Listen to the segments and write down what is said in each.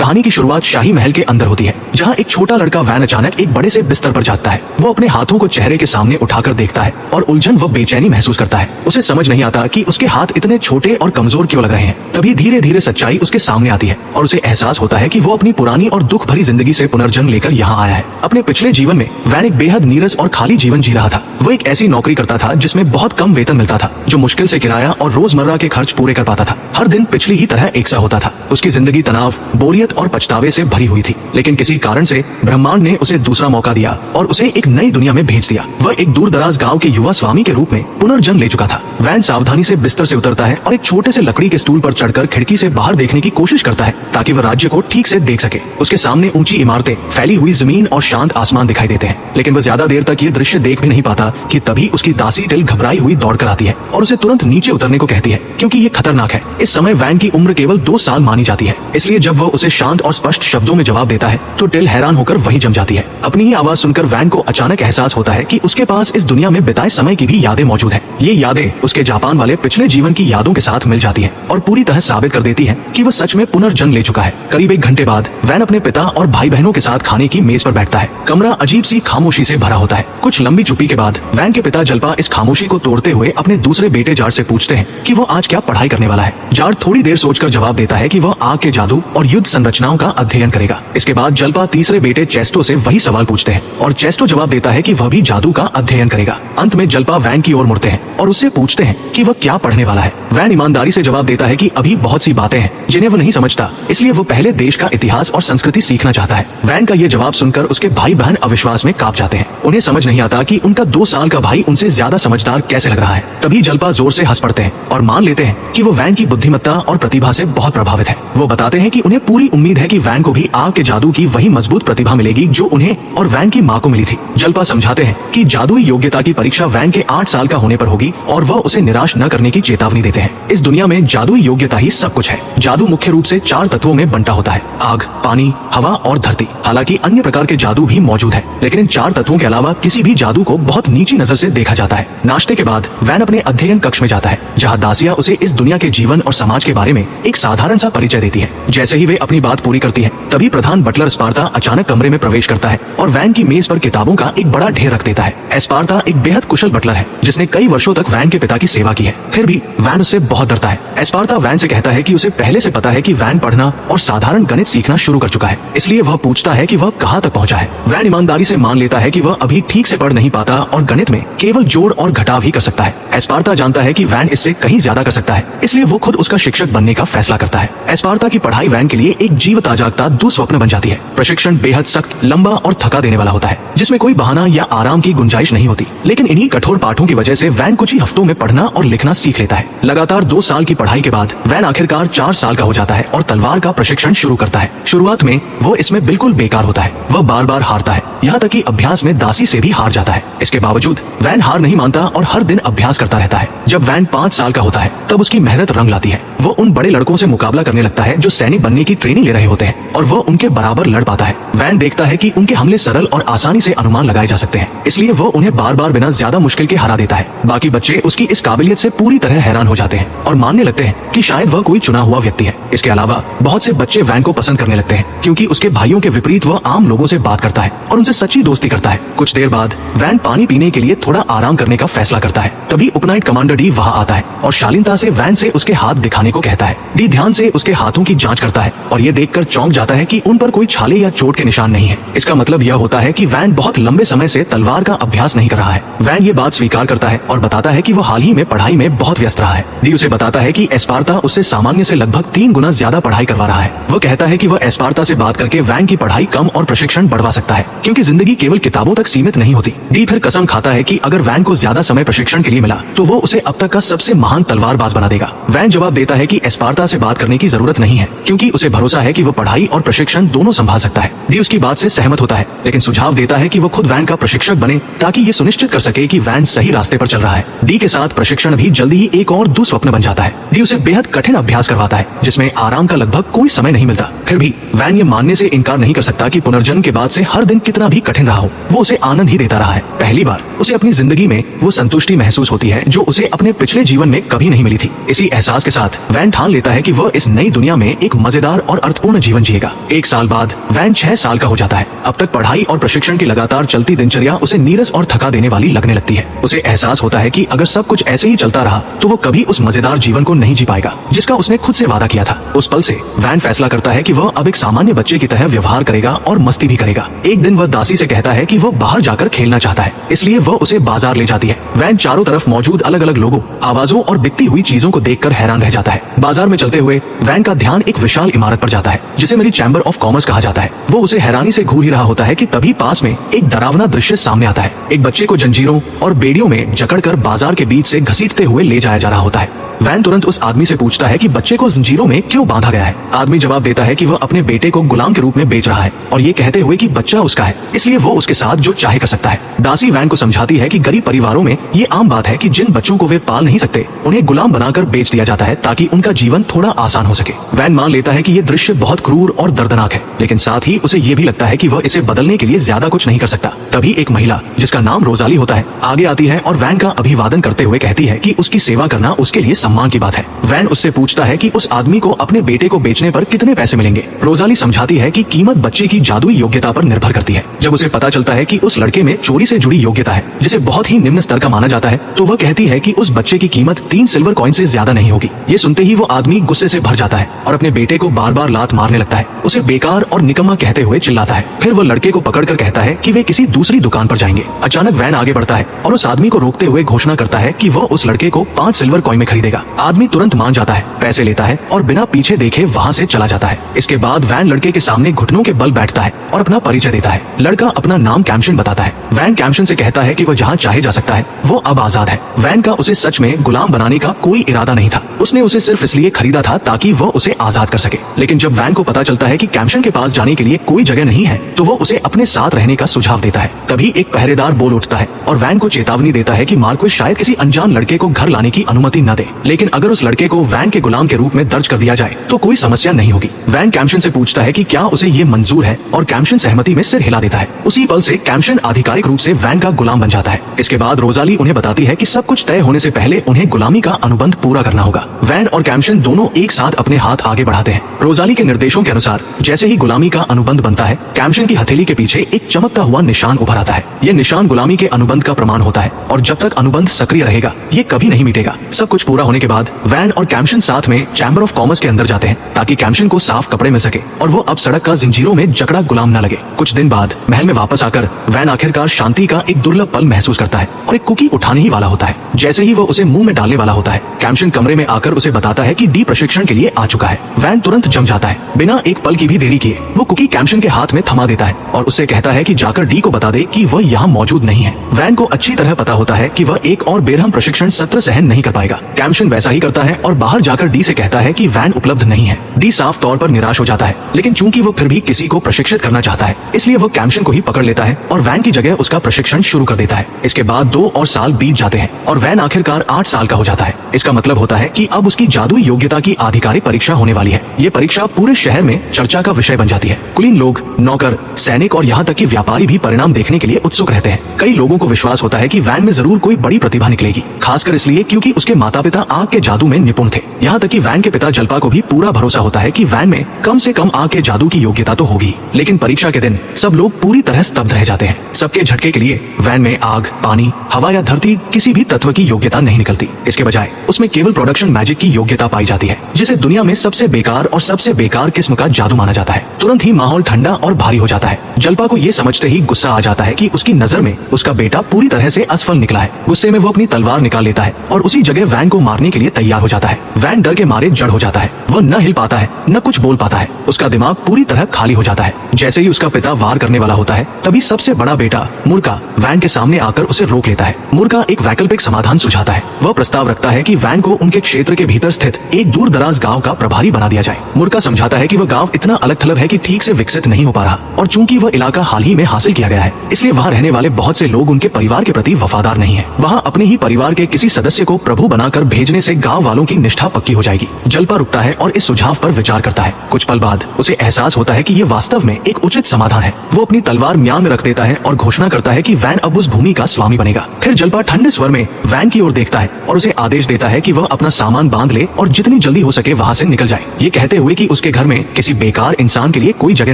कहानी की शुरुआत शाही महल के अंदर होती है, जहाँ एक छोटा लड़का वैन अचानक एक बड़े से बिस्तर पर जागता है। वो अपने हाथों को चेहरे के सामने उठाकर देखता है और उलझन व बेचैनी महसूस करता है। उसे समझ नहीं आता कि उसके हाथ इतने छोटे और कमजोर क्यों लग रहे हैं। तभी धीरे धीरे सच्चाई उसके सामने आती है और उसे एहसास होता है कि वो अपनी पुरानी और दुख भरी जिंदगी से पुनर्जन्म लेकर यहाँ आया है। अपने पिछले जीवन में वैन एक बेहद नीरस और खाली जीवन जी रहा था। वो एक ऐसी नौकरी करता था जिसमें बहुत कम वेतन मिलता था, जो मुश्किल से किराया और रोजमर्रा के खर्च पूरे कर पाता था। हर दिन पिछली ही तरह एक सा होता था। उसकी जिंदगी तनाव, बोरियत और पछतावे से भरी हुई थी। लेकिन किसी कारण से ब्रह्मांड ने उसे दूसरा मौका दिया और उसे एक नई दुनिया में भेज दिया। वह एक दूर दराज गाँव के युवा स्वामी के रूप में पुनर्जन्म ले चुका था। वैन सावधानी से बिस्तर से उतरता है और एक छोटे से लकड़ी के स्टूल पर चढ़कर खिड़की से बाहर देखने की कोशिश करता है, ताकि वह राज्य को ठीक से देख सके। उसके सामने ऊंची इमारतें, फैली हुई जमीन और शांत आसमान दिखाई देते हैं। लेकिन वह ज्यादा देर तक ये दृश्य देख भी नहीं पाता कि तभी उसकी दासी टिल घबराई हुई दौड़कर आती है और उसे तुरंत नीचे उतरने को कहती है, क्योंकि ये खतरनाक है। इस समय वैन की उम्र केवल 2 साल मानी जाती है। इसलिए जब वह उसे शांत और स्पष्ट शब्दों में जवाब देता है तो टिल हैरान होकर वहीं जम जाती है। अपनी ही आवाज सुनकर वैन को अचानक एहसास होता है कि उसके पास इस दुनिया में बिताए समय की भी यादें मौजूद है। ये यादें उसके जापान वाले पिछले जीवन की यादों के साथ मिल जाती है और पूरी तरह साबित कर देती है कि वह सच में पुनर्जन्म ले चुका है। करीब 1 घंटे बाद वैन अपने पिता और भाई बहनों के साथ खाने की मेज पर बैठता है। कमरा अजीब सी खामोशी से भरा होता है। कुछ लंबी चुप्पी के बाद वैन के पिता जलपा इस खामोशी को तोड़ते हुए अपने दूसरे बेटे जार्ज से पूछते हैं कि वो आज क्या पढ़ाई करने वाला है। जार्ज थोड़ी देर सोचकर जवाब देता है कि वह आग के जादू और युद्ध संरचनाओं का अध्ययन करेगा। इसके बाद जलपा तीसरे बेटे चेस्टो से वही सवाल पूछते हैं और चेस्टो जवाब देता है कि वह भी जादू का अध्ययन करेगा। अंत में जलपा वैन की ओर मुड़ते हैं और उससे पूछते हैं कि वह क्या पढ़ने वाला है। वैन ईमानदारी से जवाब देता है कि अभी बहुत सी बातें हैं जिन्हें वो नहीं समझता, इसलिए वो पहले देश का इतिहास और संस्कृति सीखना चाहता है। वैन का ये जवाब सुनकर उसके भाई बहन अविश्वास में कांप जाते हैं। उन्हें समझ नहीं आता कि उनका 2 साल का भाई उनसे ज्यादा समझदार कैसे लग रहा है। तभी जलपा जोर से हंस पड़ते हैं और मान लेते हैं कि वो वैन की बुद्धिमत्ता और प्रतिभा से बहुत प्रभावित है। वो बताते हैं कि उन्हें पूरी उम्मीद है कि वैन को भी आग के जादू की वही मजबूत प्रतिभा मिलेगी जो उन्हें और वैन की माँ को मिली थी। जलपा समझाते हैं कि जादुई योग्यता की परीक्षा वैन के 8 साल का होने पर होगी और वह उसे निराश न करने की चेतावनी देते हैं। इस दुनिया में जादुई योग्यता ही सब कुछ है। जादू मुख्य रूप से 4 तत्वों में बंटा होता है: आग, पानी, हवा और धरती। हालांकि अन्य प्रकार के जादू भी मौजूद है, लेकिन इन 4 तत्वों के अलावा किसी भी जादू को बहुत नीची नजर से देखा जाता है। नाश्ते के बाद वैन अपने अध्ययन कक्ष में जाता है, जहाँ दासिया उसे इस दुनिया के जीवन और समाज के बारे में एक साधारण सा परिचय देती है। जैसे ही वे अपनी बात पूरी करती है, तभी प्रधान बटलर स्पार्ता अचानक कमरे में प्रवेश करता है और वैन की मेज पर किताबों का एक बड़ा ढेर रख देता है। स्पार्ता एक बेहद कुशल बटलर है, जिसने कई वर्षों तक वैन के पिता की सेवा की है। फिर भी वैन उससे बहुत डरता है। स्पार्ता वैन से कहता है कि उसे पहले से पता है कि वैन पढ़ना और साधारण गणित सीखना शुरू कर चुका है, इसलिए वह पूछता है कि वह कहाँ तक पहुँचा है। वैन ईमानदारी से मान लेता है कि वह अभी ठीक से पढ़ नहीं पाता और गणित में केवल जोड़ और घटाव ही कर सकता है। स्पार्ता जानता है कि वैन इससे कहीं ज्यादा कर सकता है, इसलिए वो खुद उसका शिक्षक बनने का फैसला करता है। स्पार्ता की पढ़ाई वैन के लिए एक जीवता जागता दुस्वप्न बन जाती है। प्रशिक्षण बेहद सख्त, लंबा और थका देने वाला होता है, जिसमें कोई बहाना या आराम की गुंजाइश नहीं होती। लेकिन इन्हीं कठोर पाठों की वजह से वैन कुछ ही हफ्तों में पढ़ना और लिखना सीख लेता है। लगातार 2 साल की पढ़ाई के बाद वैन आखिरकार 4 साल का हो जाता है और तलवार का प्रशिक्षण शुरू करता है। शुरुआत में वो इसमें बिल्कुल बेकार होता है। वह बार बार हारता है, यहाँ तक कि अभ्यास में दासी से भी हार जाता है। इसके बावजूद वैन हार नहीं मानता और हर दिन अभ्यास करता रहता है। जब वैन 5 साल का होता है, तब उसकी मेहनत रंग लाती है। वो उन बड़े लड़कों से मुकाबला करने लगता है जो सैनिक बनने की ट्रेनिंग ले रहे होते हैं और वह उनके बराबर लड़ पाता है। वैन देखता है कि उनके हमले सरल और आसानी से अनुमान लगाए जा सकते हैं, इसलिए वो उन्हें बार बार बिना ज्यादा मुश्किल के हरा देता है। बाकी बच्चे उसकी इस काबिलियत से पूरी तरह हैरान हो जाते हैं और मानने लगते हैं कि शायद वह कोई चुना हुआ व्यक्ति है। इसके अलावा बहुत से बच्चे वैन को पसंद करने लगते हैं, क्योंकि उसके भाइयों के विपरीत वह आम लोगों से बात करता है और उनसे सच्ची दोस्ती करता है। कुछ देर बाद वैन पानी पीने के लिए थोड़ा आराम करने का फैसला करता है। तभी उपनाइट कमांडर डी वहाँ आता है और शालीनता से वैन से उसके हाथ दिखाने को कहता है। डी ध्यान से उसके हाथों की जांच करता है और ये देखकर चौंक जाता है कि उन पर कोई छाले या चोट के निशान नहीं है। इसका मतलब यह होता है कि वैन बहुत लंबे समय से तलवार का अभ्यास नहीं कर रहा है। वैन ये बात स्वीकार करता है और बताता है कि वह हाल ही में पढ़ाई में बहुत व्यस्त रहा है। डी उसे बताता है कि स्पार्ता उससे सामान्य से लगभग 3 गुना ज्यादा पढ़ाई करवा रहा है। वह कहता है कि वह स्पार्ता से बात करके वैन की पढ़ाई कम और प्रशिक्षण बढ़वा सकता है, क्योंकि जिंदगी केवल किताबों तक सीमित नहीं होती। डी फिर कसम खाता है कि अगर वैन को ज्यादा समय प्रशिक्षण के लिए मिला तो वो उसे अब तक का सबसे महान तलवारबाज बना देगा। वैन जवाब देता है कि स्पार्ता से बात करने की जरूरत नहीं है, क्योंकि उसे भरोसा है कि वो पढ़ाई और प्रशिक्षण दोनों संभाल सकता है। डी उसकी बात से सहमत होता है, लेकिन सुझाव देता है कि वो खुद वैन का प्रशिक्षक बने, ताकि ये सुनिश्चित कर सके कि वैन सही रास्ते पर चल रहा है। डी के साथ प्रशिक्षण भी जल्दी ही एक और दुस्वप्न बन जाता है। डी उसे बेहद कठिन अभ्यास करवाता है, जिसमें आराम का लगभग कोई समय नहीं मिलता। फिर भी वैन ये मानने से इनकार नहीं कर सकता कि पुनर्जन्म के बाद से हर दिन कितना भी कठिन रहा हो, वो उसे आनंद ही देता रहा है। पहली बार उसे अपनी जिंदगी में वो संतुष्टि महसूस होती है जो उसे अपने पिछले जीवन में कभी नहीं मिली थी। इसी एहसास के साथ वैन ठान लेता है कि वह इस नई दुनिया में एक मजेदार और अर्थपूर्ण जीवन जिएगा। 1 साल बाद वैन 6 साल का हो जाता है। अब तक पढ़ाई और प्रशिक्षण की लगातार चलती दिनचर्या उसे नीरस और थका देने वाली लगने लगती है। उसे एहसास होता है कि अगर सब कुछ ऐसे ही चलता रहा तो वो कभी उस मजेदार जीवन को नहीं जी पाएगा जिसका उसने खुद से वादा किया था। उस पल से वैन फैसला करता है कि वह अब एक सामान्य बच्चे की तरह व्यवहार करेगा और मस्ती भी करेगा। एक दिन वह दासी से कहता है कि वह बाहर जाकर खेलना चाहता है, इसलिए वह उसे बाजार ले जाती है। वैन चारों तरफ मौजूद अलग अलग लोगों, आवाजों और बिकती हुई चीजों को देखकर हैरान रह जाता है। बाजार में चलते हुए वैन का ध्यान एक विशाल इमारत पर जाता है जिसे मेरी चैम्बर ऑफ कॉमर्स कहा जाता है। वो उसे हैरानी से घूर ही रहा होता है कि तभी पास में एक डरावना दृश्य सामने आता है। एक बच्चे को जंजीरों और बेड़ियों में जकड़कर बाजार के बीच से घसीटते हुए ले जाया जा रहा होता है। वैन तुरंत उस आदमी से पूछता है कि बच्चे को जंजीरों में क्यों बांधा गया है। आदमी जवाब देता है कि वह अपने बेटे को गुलाम के रूप में बेच रहा है और ये कहते हुए कि बच्चा उसका है, इसलिए वो उसके साथ जो चाहे कर सकता है। दासी वैन को समझाती है कि गरीब परिवारों में ये आम बात है कि जिन बच्चों को वे पाल नहीं सकते उन्हें गुलाम बनाकर बेच दिया जाता है ताकि उनका जीवन थोड़ा आसान हो सके। वैन मान लेता है कि ये दृश्य बहुत क्रूर और दर्दनाक है, लेकिन साथ ही उसे ये भी लगता है कि वह इसे बदलने के लिए ज्यादा कुछ नहीं कर सकता। तभी एक महिला जिसका नाम रोजाली होता है आगे आती है और वैन का अभिवादन करते हुए कहती है कि उसकी सेवा करना उसके लिए सम्मान की बात है। वैन उससे पूछता है कि उस आदमी को अपने बेटे को बेचने पर कितने पैसे मिलेंगे। रोजाली समझाती है कि कीमत बच्चे की जादुई योग्यता पर निर्भर करती है। जब उसे पता चलता है कि उस लड़के में चोरी से जुड़ी योग्यता है जिसे बहुत ही निम्न स्तर का माना जाता है, तो वह कहती है कि उस बच्चे की कीमत 3 सिल्वर कॉइन से ज्यादा नहीं होगी। ये सुनते ही वो आदमी गुस्से से भर जाता है और अपने बेटे को बार बार लात मारने लगता है, उसे बेकार और निकम्मा कहते हुए चिल्लाता है। फिर वह लड़के को पकड़कर कहता है कि वे किसी दूसरी दुकान पर जाएंगे। अचानक वैन आगे बढ़ता है और उस आदमी को रोकते हुए घोषणा करता है कि वह उस लड़के को 5 सिल्वर कॉइन में खरीदेगा। आदमी तुरंत मान जाता है, पैसे लेता है और बिना पीछे देखे वहाँ से चला जाता है। इसके बाद वैन लड़के के सामने घुटनों के बल बैठता है और अपना परिचय देता है। लड़का अपना नाम कैम्शन बताता है। वैन कैम्शन से कहता है कि वह जहाँ चाहे जा सकता है, वो अब आजाद है। वैन का उसे सच में गुलाम बनाने का कोई इरादा नहीं था, उसने उसे सिर्फ इसलिए खरीदा था ताकि वह उसे आजाद कर सके। लेकिन जब वैन को पता चलता है कि कैम्शन के पास जाने के लिए कोई जगह नहीं है, तो वो उसे अपने साथ रहने का सुझाव देता है। तभी एक पहरेदार बोल उठता है और वैन को चेतावनी देता है कि मार्क्वेस शायद किसी अनजान लड़के को घर लाने की अनुमति न दे, लेकिन अगर उस लड़के को वैन के गुलाम के रूप में दर्ज कर दिया जाए तो कोई समस्या नहीं होगी। वैन कैम्शन से पूछता है कि क्या उसे ये मंजूर है और कैम्शन सहमति में सिर हिला देता है। उसी पल से कैम्शन आधिकारिक रूप से वैन का गुलाम बन जाता है। इसके बाद रोजाली उन्हें बताती है कि सब कुछ तय होने से पहले उन्हें गुलामी का अनुबंध पूरा करना होगा। वैन और कैम्शन दोनों एक साथ अपने हाथ आगे बढ़ाते हैं। रोजाली के निर्देशों के अनुसार जैसे ही गुलामी का अनुबंध बनता है, कैम्शन की हथेली के पीछे एक चमकता हुआ निशान उभर आता है। ये निशान गुलामी के अनुबंध का प्रमाण होता है और जब तक अनुबंध सक्रिय रहेगा ये कभी नहीं मिटेगा। सब कुछ पूरा होने के बाद वैन और कैम्शन साथ में चैम्बर ऑफ कॉमर्स के अंदर जाते हैं ताकि कैम्शन को साफ कपड़े मिल सके और वो अब सड़क का जंजीरों में जकड़ा गुलाम न लगे। कुछ दिन बाद महल में वापस आकर वैन आखिरकार शांति का एक दुर्लभ पल महसूस करता है और एक कुकी उठाने ही वाला होता है। जैसे ही वो उसे मुंह में डालने वाला होता है, कैम्शन कमरे में आकर उसे बताता है कि डी प्रशिक्षण के लिए आ चुका है। वैन तुरंत जम जाता है। बिना एक पल की भी देरी किए वो कुकी कैम्शन के हाथ में थमा देता है और उससे कहता है कि जाकर डी को बता दे कि वह यहाँ मौजूद नहीं है। वैन को अच्छी तरह पता होता है कि वह एक और बेरहम प्रशिक्षण सत्र सहन नहीं कर पाएगा। कैम्शन वैसा ही करता है और बाहर जाकर डी से कहता है कि वैन उपलब्ध नहीं है। डी साफ तौर पर निराश हो जाता है, लेकिन चूंकि वो फिर भी किसी को प्रशिक्षित करना चाहता है, इसलिए वो कैम्शन को ही पकड़ लेता है और वैन की जगह उसका प्रशिक्षण शुरू कर देता है। इसके बाद 2 और साल बीत जाते हैं और वैन आखिरकार 8 साल का हो जाता है। इसका मतलब होता है कि अब उसकी जादुई योग्यता की आधिकारिक परीक्षा होने वाली है। ये परीक्षा पूरे शहर में चर्चा का विषय बन जाती है। कुलीन लोग, नौकर, सैनिक और यहाँ तक कि व्यापारी भी परिणाम देखने के लिए उत्सुक रहते हैं। कई लोगों को विश्वास होता है कि वैन में जरूर कोई बड़ी प्रतिभा निकलेगी, खासकर इसलिए क्योंकि उसके माता पिता आग के जादू में निपुण थे। यहाँ तक कि वैन के पिता जल्पा को भी पूरा भरोसा होता है कि वैन में कम से कम आग के जादू की योग्यता तो होगी। लेकिन परीक्षा के दिन सब लोग पूरी तरह स्तब्ध रह जाते हैं। सबके झटके के लिए वैन में आग, पानी, हवा या धरती किसी भी तत्व की योग्यता नहीं निकलती। इसके बजाय उसमें केवल प्रोडक्शन मैजिक की योग्यता पाई जाती है, जिसे दुनिया में सबसे बेकार और सबसे बेकार किस्म का जादू माना जाता है। तुरंत ही माहौल ठंडा और भारी हो जाता है। जल्पा को ये समझते ही गुस्सा आ जाता है कि उसकी नजर में उसका बेटा पूरी तरह से असफल निकला है। गुस्से में वो अपनी तलवार निकाल लेता है और उसी जगह वैन को मारने के लिए तैयार हो जाता है। वैन डर के मारे जड़ हो जाता है। वह न हिल पाता है, न कुछ बोल पाता है। उसका दिमाग पूरी तरह खाली हो जाता है। जैसे ही उसका पिता वार करने वाला होता है, तभी सबसे बड़ा बेटा मुर्का वैन के सामने आकर उसे रोक लेता है। मुर्का एक वैकल्पिक समाधान सुझाता है। वह प्रस्ताव रखता है कि वैन को उनके क्षेत्र के भीतर स्थित एक दूर दराज गाँव का प्रभारी बना दिया जाए। मुर्का समझाता है कि वह गाँव इतना अलग थलग है कि ठीक से विकसित नहीं हो पा रहा, और चूंकि वह इलाका हाल ही में हासिल किया गया है, इसलिए वहाँ रहने वाले बहुत से लोग उनके परिवार के प्रति वफादार नहीं है। वहाँ अपने ही परिवार के किसी सदस्य को प्रभु बनाकर भेज समझने से गांव वालों की निष्ठा पक्की हो जाएगी। जलपा रुकता है और इस सुझाव पर विचार करता है। कुछ पल बाद उसे एहसास होता है कि ये वास्तव में एक उचित समाधान है। वो अपनी तलवार म्यान में रख देता है और घोषणा करता है कि वैन अब उस भूमि का स्वामी बनेगा। फिर जलपा ठंडे स्वर में वैन की ओर देखता है और उसे आदेश देता है कि वह अपना सामान बांध ले और जितनी जल्दी हो सके वहाँ से निकल जाए, ये कहते हुए कि उसके घर में किसी बेकार इंसान के लिए कोई जगह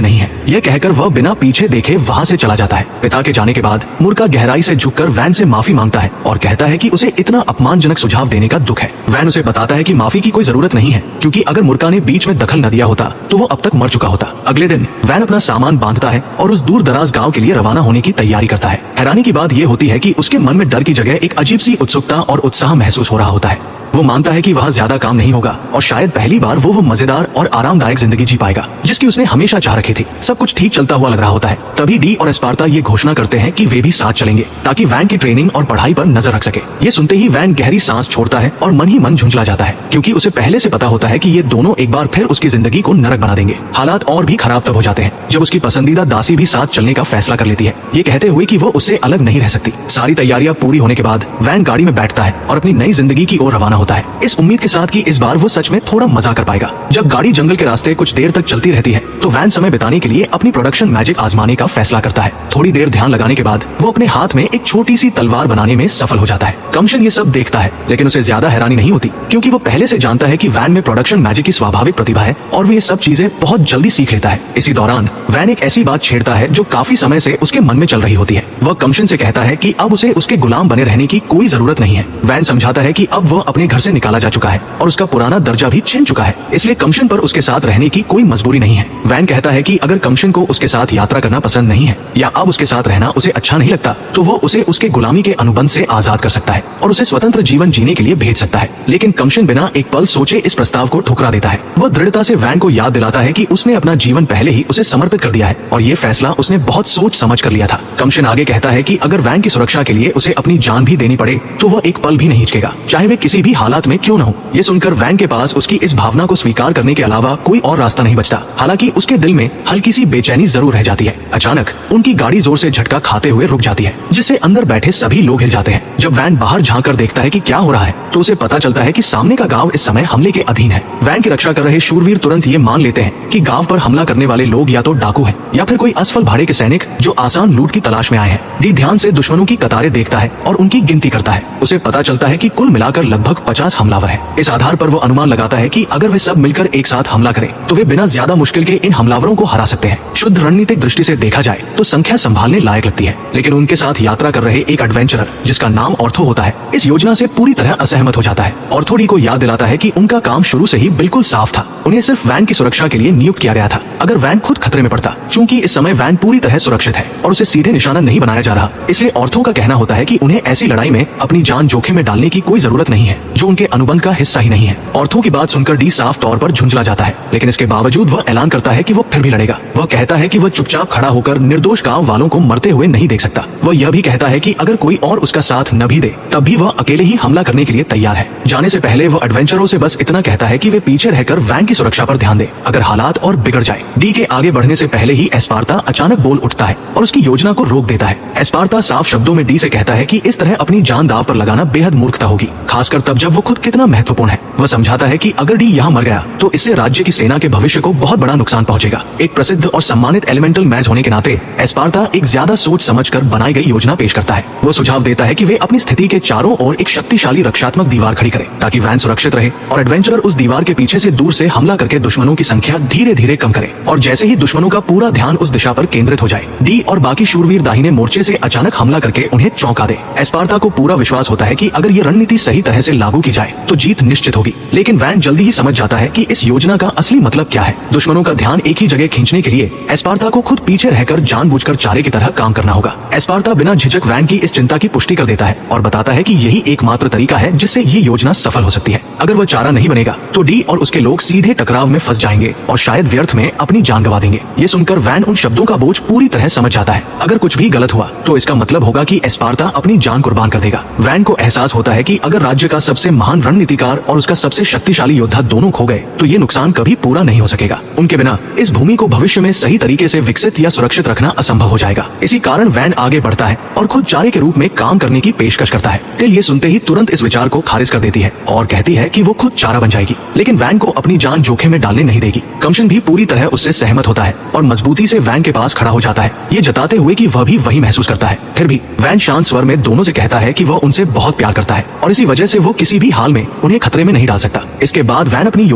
नहीं है। यह कहकर वह बिना पीछे देखे वहाँ से चला जाता है। पिता के जाने के बाद मुर्गा गहराई से झुककर वैन से माफी मांगता है और कहता है कि उसे इतना अपमानजनक सुझाव देने का दुख है। वैन उसे बताता है कि माफी की कोई जरूरत नहीं है, क्योंकि अगर मुर्गा ने बीच में दखल न दिया होता तो वो अब तक मर चुका होता। अगले दिन वैन अपना सामान बांधता है और उस दूर दराज गाँव के लिए रवाना होने की तैयारी करता है। हैरानी की बात यह होती है कि उसके मन में डर की जगह एक अजीब सी उत्सुकता और उत्साह महसूस हो रहा होता है। वो मानता है कि वहाँ ज्यादा काम नहीं होगा और शायद पहली बार वो मजेदार और आरामदायक जिंदगी जी पाएगा जिसकी उसने हमेशा चाह रखी थी। सब कुछ ठीक चलता हुआ लग रहा होता है, तभी डी और एस्पार्टा ये घोषणा करते हैं कि वे भी साथ चलेंगे ताकि वैन की ट्रेनिंग और पढ़ाई पर नजर रख सके। ये सुनते ही वैन गहरी सांस छोड़ता है और मन ही मन झुंझला जाता है, क्योंकि उसे पहले से पता होता है कि ये दोनों एक बार फिर उसकी जिंदगी को नरक बना देंगे। हालात और भी खराब तब हो जाते हैं जब उसकी पसंदीदा दासी भी साथ चलने का फैसला कर लेती है, ये कहते हुए कि वो उससे अलग नहीं रह सकती। सारी तैयारियां पूरी होने के बाद वैन गाड़ी में बैठता है और अपनी नई जिंदगी की ओर रवाना होता है, इस उम्मीद के साथ कि इस बार वो सच में थोड़ा मजा कर पाएगा। जब गाड़ी जंगल के रास्ते कुछ देर तक चलती रहती है तो वैन समय बिताने के लिए अपनी प्रोडक्शन मैजिक आजमाने का फैसला करता है। थोड़ी देर ध्यान लगाने के बाद वो अपने हाथ में एक छोटी सी तलवार बनाने में सफल हो जाता है। कमिशन ये सब देखता है, लेकिन उसे ज्यादा हैरानी नहीं होती, क्योंकि वो पहले से जानता है कि वैन में प्रोडक्शन मैजिक की स्वाभाविक प्रतिभा है और वो ये सब चीजें बहुत जल्दी सीख लेता है। इसी दौरान वैन एक ऐसी बात छेड़ता है जो काफी समय से उसके मन में चल रही होती है। वह कमिशन से कहता है कि अब उसे उसके गुलाम बने रहने की कोई जरूरत नहीं है। वैन समझाता है कि अब वह अपने घर से निकाला जा चुका है और उसका पुराना दर्जा भी छिन चुका है, इसलिए कमिशन पर उसके साथ रहने की कोई मजबूरी नहीं है। वैन कहता है कि अगर कमिशन को उसके साथ यात्रा करना पसंद नहीं है या अब उसके साथ रहना उसे अच्छा नहीं लगता तो वो उसे उसके गुलामी के अनुबंध से आजाद कर सकता है और उसे स्वतंत्र जीवन जीने के लिए भेज सकता है। लेकिन कमिशन बिना एक पल सोचे इस प्रस्ताव को ठुकरा देता है। वह दृढ़ता से वैन को याद दिलाता है कि उसने अपना जीवन पहले ही उसे समर्पित कर दिया है और ये फैसला उसने बहुत सोच समझ कर लिया था। कमिशन आगे कहता है कि अगर वैन की सुरक्षा के लिए उसे अपनी जान भी देनी पड़े तो वह एक पल भी नहीं हिचकेगा, चाहे वे किसी भी हालात में क्यों न हो। ये सुनकर वैन के पास उसकी इस भावना को स्वीकार करने के अलावा कोई और रास्ता नहीं बचता। हालांकि उसके दिल में हल्की सी बेचैनी जरूर रह जाती है। अचानक उनकी गाड़ी जोर से झटका खाते हुए रुक जाती है, जिससे अंदर बैठे सभी लोग हिल जाते हैं। जब वैन बाहर झांक कर देखता है कि क्या हो रहा है तो उसे पता चलता है कि सामने का गांव इस समय हमले के अधीन है। वैन की रक्षा कर रहे शूरवीर तुरंत ये मान लेते हैं कि गांव पर हमला करने वाले लोग या तो डाकू हैं या फिर कोई असफल भाड़े के सैनिक जो आसान लूट की तलाश में आए हैं। डी ध्यान से दुश्मनों की कतारें देखता है और उनकी गिनती करता है। उसे पता चलता है कि कुल मिलाकर लगभग 50 हमलावर हैं। इस आधार पर वो अनुमान लगाता है कि अगर वे सब मिलकर एक साथ हमला करें तो वे बिना ज्यादा मुश्किल के इन हमलावरों को हरा सकते हैं। शुद्ध रणनीतिक दृष्टि से देखा जाए तो संख्या संभालने लायक लगती है, लेकिन उनके साथ यात्रा कर रहे एक एडवेंचरर जिसका नाम ऑर्थो होता है इस योजना से पूरी तरह असहमत हो जाता है। ऑर्थो डी को याद दिलाता है कि उनका काम शुरू से ही बिल्कुल साफ था, उन्हें सिर्फ वैन की सुरक्षा के लिए नियुक्त किया गया था। अगर वैन खुद खतरे में पड़ता, चूंकि इस समय वैन पूरी तरह सुरक्षित है और उसे सीधे निशाना नहीं बनाया जा रहा, इसलिए ऑर्थो का कहना होता है कि उन्हें ऐसी लड़ाई में अपनी जान जोखिम में डालने की कोई जरूरत नहीं है जो उनके अनुबंध का हिस्सा ही नहीं है। ऑर्थो की बात सुनकर डी साफ तौर पर झुंझला जाता है, लेकिन इसके बावजूद वह ऐलान करता है कि वो फिर भी लड़ेगा। वह कहता है कि वह चुपचाप खड़ा होकर निर्दोष गांव वालों को मरते हुए नहीं देख सकता। वह यह भी कहता है कि अगर कोई और उसका साथ न भी दे तब भी वह अकेले ही हमला करने के लिए तैयार है। जाने से पहले वह एडवेंचरों से बस इतना कहता है कि वे पीछे रहकर वैन की सुरक्षा पर ध्यान दे अगर हालात और बिगड़ जाए। डी के आगे बढ़ने से पहले ही एस्पार्टा अचानक बोल उठता है और उसकी योजना को रोक देता है। एस्पार्टा साफ शब्दों में डी से कहता है कि इस तरह अपनी जान दांव पर लगाना बेहद मूर्खता होगी, खासकर तब जब वो खुद कितना महत्वपूर्ण है। वह समझाता है कि अगर डी यहाँ मर गया तो इससे राज्य की सेना के भविष्य को बहुत बड़ा नुकसान पहुंचेगा। एक प्रसिद्ध और सम्मानित एलिमेंटल मैच होने के नाते एस्पार्टा एक ज्यादा सोच समझकर बनाई गई योजना पेश करता है। वो सुझाव देता है कि वे अपनी स्थिति के चारों ओर एक शक्तिशाली रक्षात्मक दीवार खड़ी करें ताकि वैन सुरक्षित रहे और एडवेंचरर उस दीवार के पीछे से दूर से हमला करके दुश्मनों की संख्या धीरे धीरे कम करें और जैसे ही दुश्मनों का पूरा ध्यान उस दिशा पर केंद्रित हो जाए डी और बाकी शूरवीर दाहिने मोर्चे से अचानक हमला करके उन्हें चौंका दे। एस्पार्टा को पूरा विश्वास होता है कि अगर ये रणनीति सही तरह से लागू की जाए तो जीत निश्चित होगी, लेकिन वैन जल्दी ही समझ जाता है कि इस योजना का असली मतलब क्या है। दुश्मनों का ध्यान एक ही जगह खींचने के लिए एस्पार्टा को खुद पीछे रहकर जानबूझकर चारे की तरह काम करना होगा। एस्पार्टा बिना झिझक वैन की इस चिंता की पुष्टि कर देता है और बताता है कि यही एकमात्र तरीका है जिससे ये योजना सफल हो सकती है। अगर वह चारा नहीं बनेगा तो डी और उसके लोग सीधे टकराव में फंस जाएंगे और शायद व्यर्थ में अपनी जान गंवा देंगे। ये सुनकर वैन उन शब्दों का बोझ पूरी तरह समझ जाता है। अगर कुछ भी गलत हुआ तो इसका मतलब होगा कि एस्पार्टा अपनी जान कुर्बान कर देगा। वैन को एहसास होता है कि अगर राज्य का सबसे सबसे महान रणनीतिकार और उसका सबसे शक्तिशाली योद्धा दोनों खो गए तो ये नुकसान कभी पूरा नहीं हो सकेगा। उनके बिना इस भूमि को भविष्य में सही तरीके से विकसित या सुरक्षित रखना असंभव हो जाएगा। इसी कारण वैन आगे बढ़ता है और खुद चारे के रूप में काम करने की पेशकश करता है। टिल ये सुनते ही तुरंत इस विचार को खारिज कर देती है और कहती है कि वो खुद चारा बन जाएगी, लेकिन वैन को अपनी जान जोखिम में डालने नहीं देगी। कमशन भी पूरी तरह उससे सहमत होता है और मजबूती से वैन के पास खड़ा हो जाता है, ये जताते हुए कि वह भी वही महसूस करता है। फिर भी वैन शांत स्वर में दोनों से कहता है कि वह उनसे बहुत प्यार करता है और इसी वजह से वो किसी भी हाल में उन्हें खतरे में नहीं डाल सकता। इसके बाद वैन अपनी